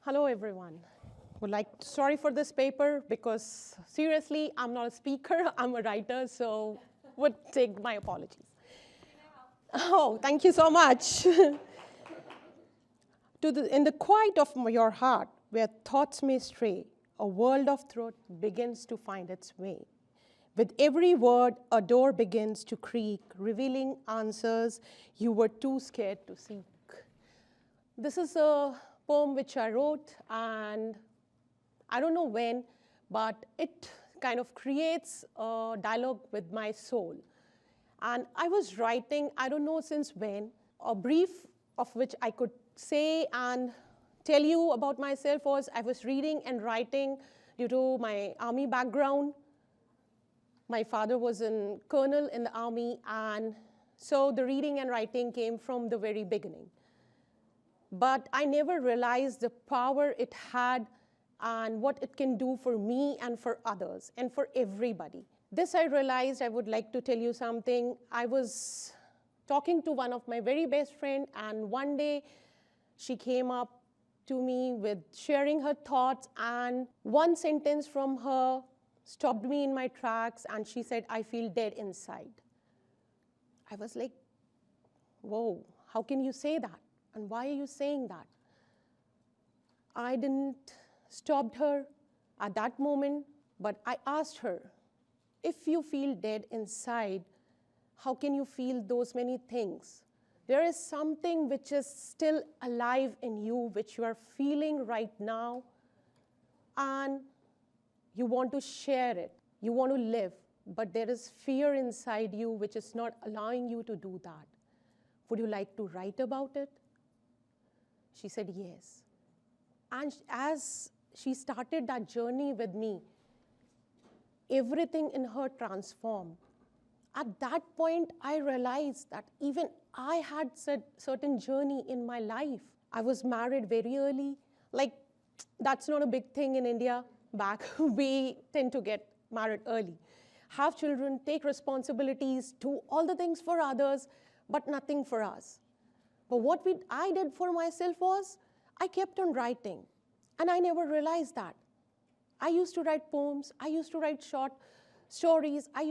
Hello, everyone. Sorry for this paper because seriously, I'm not a speaker, I'm a writer, so would take my apologies. Oh, thank you so much. In the quiet of your heart, where thoughts may stray, a world of truth begins to find its way. With every word, a door begins to creak, revealing answers you were too scared to seek. This is a poem which I wrote, and I don't know when, but it kind of creates a dialogue with my soul. And I was writing, I don't know since when, a brief of which I could say and tell you about myself was I was reading and writing due to my army background. My father was a colonel in the army, and so the reading and writing came from the very beginning. But I never realized the power it had and what it can do for me and for others and for everybody. This I realized. I would like to tell you something. I was talking to one of my very best friend, and one day she came up to me with sharing her thoughts, and one sentence from her stopped me in my tracks, and she said, "I feel dead inside." I was like, whoa, how can you say that? And why are you saying that? I didn't stop her at that moment, but I asked her, if you feel dead inside, how can you feel those many things? There is something which is still alive in you, which you are feeling right now, and you want to share it. You want to live, but there is fear inside you which is not allowing you to do that. Would you like to write about it? She said yes. And as she started that journey with me, everything in her transformed. At that point, I realized that even I had certain journey in my life. I was married very early. Like, that's not a big thing in India. Back, we tend to get married early. Have children, take responsibilities, do all the things for others, but nothing for us. But what I did for myself was, I kept on writing, and I never realized that. I used to write poems, I used to write short stories, I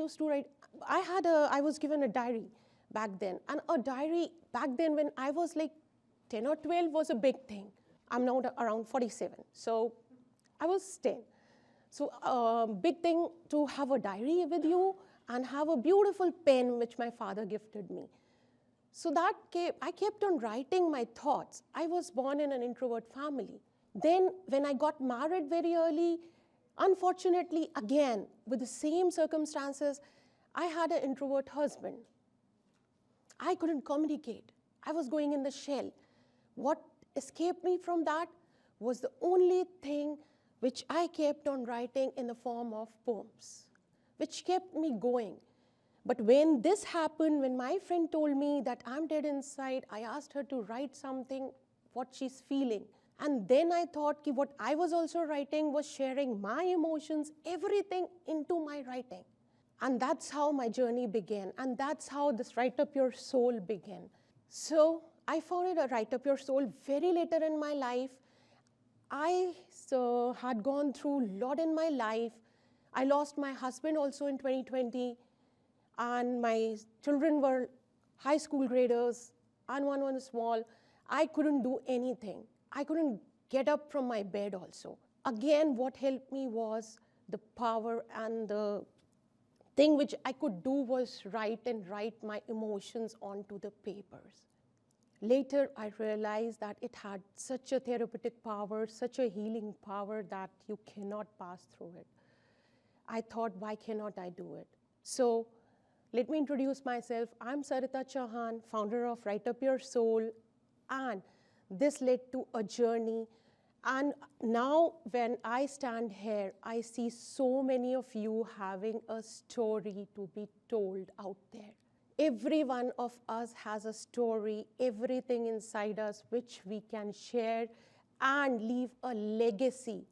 was given a diary back then, and a diary back then when I was like 10 or 12 was a big thing. I'm now around 47, so I was 10. So big thing to have a diary with you and have a beautiful pen which my father gifted me. So I kept on writing my thoughts. I was born in an introvert family. Then when I got married very early, unfortunately, again, with the same circumstances, I had an introvert husband. I couldn't communicate. I was going in the shell. What escaped me from that was the only thing which I kept on writing in the form of poems, which kept me going. But when this happened, when my friend told me that I'm dead inside, I asked her to write something, what she's feeling. And then I thought what I was also writing was sharing my emotions, everything into my writing. And that's how my journey began. And that's how this Write Up Your Soul began. So I founded a Write Up Your Soul very later in my life. I had gone through a lot in my life. I lost my husband also in 2020. And my children were high school graders, and one was small. I couldn't do anything. I couldn't get up from my bed also. Again, what helped me was the power, and the thing which I could do was write my emotions onto the papers. Later, I realized that it had such a therapeutic power, such a healing power that you cannot pass through it. I thought, why cannot I do it? So let me introduce myself. I'm Sarita Chauhan, founder of Write Up Your Soul, and this led to a journey. And now when I stand here, I see so many of you having a story to be told out there. Every one of us has a story, everything inside us which we can share and leave a legacy.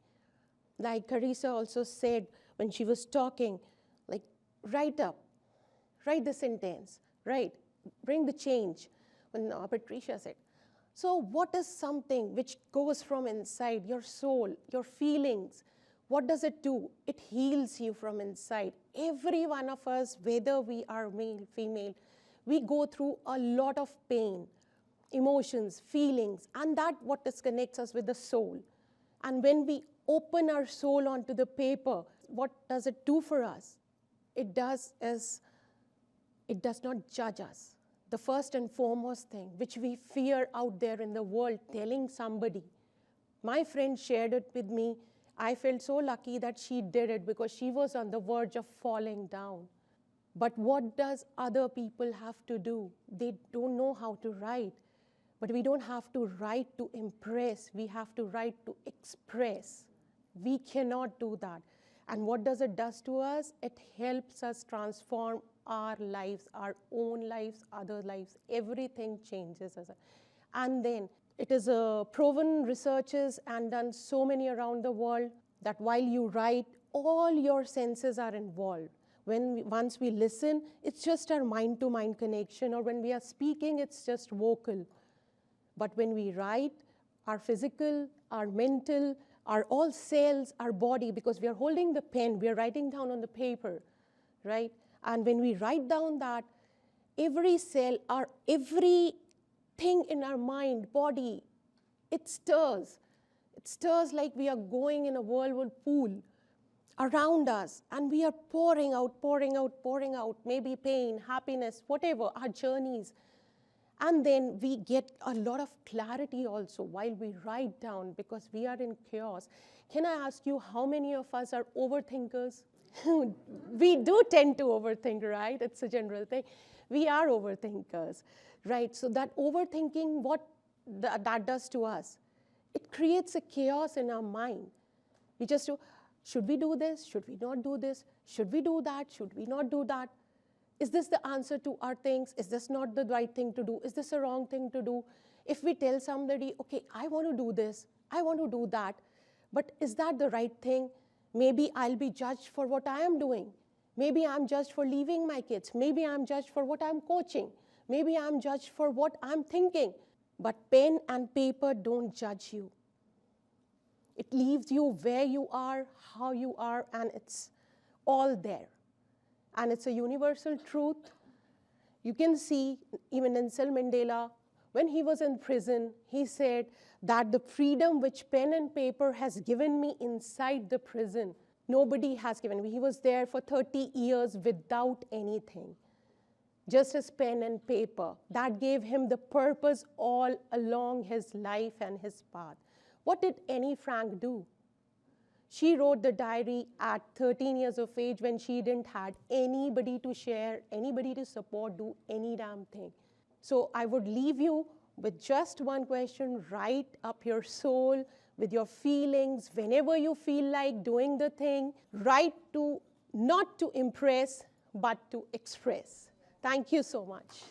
Like Carissa also said when she was talking, like, write the sentence, right? Bring the change. When Patricia said, So what is something which goes from inside, your soul, your feelings? What does it do? It heals you from inside. Every one of us, whether we are male, female, we go through a lot of pain, emotions, feelings, and that what disconnects us with the soul. And when we open our soul onto the paper, what does it do for us? It does not judge us. The first and foremost thing which we fear out there in the world, telling somebody. My friend shared it with me. I felt so lucky that she did it because she was on the verge of falling down. But what does other people have to do? They don't know how to write. But we don't have to write to impress. We have to write to express. We cannot do that. And what does it do to us? It helps us transform our lives, our own lives, other lives. Everything changes us. And then it is proven researches and done so many around the world that while you write, all your senses are involved. Once we listen, it's just our mind-to-mind connection, or when we are speaking, it's just vocal. But when we write, our physical, our mental, our all cells, our body, because we are holding the pen, we are writing down on the paper, right? And when we write down that, every cell, everything in our mind, body, it stirs. It stirs like we are going in a whirlpool pool around us, and we are pouring out, maybe pain, happiness, whatever, our journeys. And then we get a lot of clarity also while we write down, because we are in chaos. Can I ask you, how many of us are overthinkers? We do tend to overthink, right? It's a general thing. We are overthinkers, right? So that overthinking, what that does to us, it creates a chaos in our mind. We just do, should we do this? Should we not do this? Should we do that? Should we not do that? Is this the answer to our things? Is this not the right thing to do? Is this a wrong thing to do? If we tell somebody, okay, I want to do this, I want to do that, but is that the right thing? Maybe I'll be judged for what I am doing. Maybe I'm judged for leaving my kids. Maybe I'm judged for what I'm coaching. Maybe I'm judged for what I'm thinking. But pen and paper don't judge you. It leaves you where you are, how you are, and it's all there. And it's a universal truth. You can see, even Nelson Mandela, when he was in prison, he said that the freedom which pen and paper has given me inside the prison, nobody has given me. He was there for 30 years without anything, just his pen and paper. That gave him the purpose all along his life and his path. What did Annie Frank do? She wrote the diary at 13 years of age when she didn't have anybody to share, anybody to support, do any damn thing. So I would leave you with just one question. Write up your soul with your feelings whenever you feel like doing the thing. Write to, not to impress, but to express. Thank you so much.